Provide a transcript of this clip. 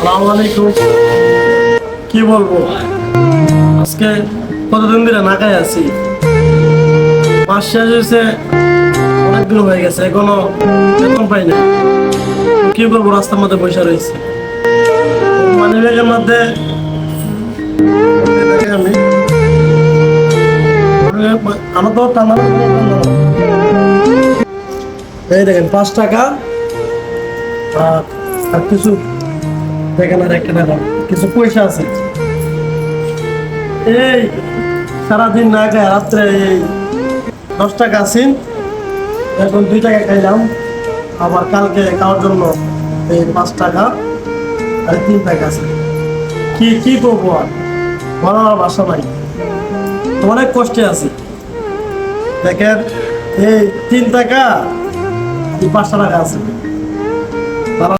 আসসালামু আলাইকুম। কি বলবো, আজকে কতদিন ধরে না খাই আছি। মাস শেষ হয়েছে, অনেক দিন হয়ে গেছে, এখনো বেতন পাই না। কি করবো, রাস্তার মধ্যে বসে রয়েছে। মানি ব্যাগের মধ্যে দেখি আমি আমার তো টানা এই দেখেন 5 টাকা আর কিছু দেখেন, আর 1 টাকা কিছু পয়সা আছে। এই সারাদিন না খাই, রাত্রে এই 10 টাকা আছেন, এখন 2 টাকা খাইলাম। আবার কালকে খাওয়ার জন্য এই 5 টাকা আর 3 টাকা আছে। কি কি করবো আর, বলার ভাষা নাই, অনেক কষ্টে আছে। দেখেন এই 3 টাকা, এই 5 টাকা আছে।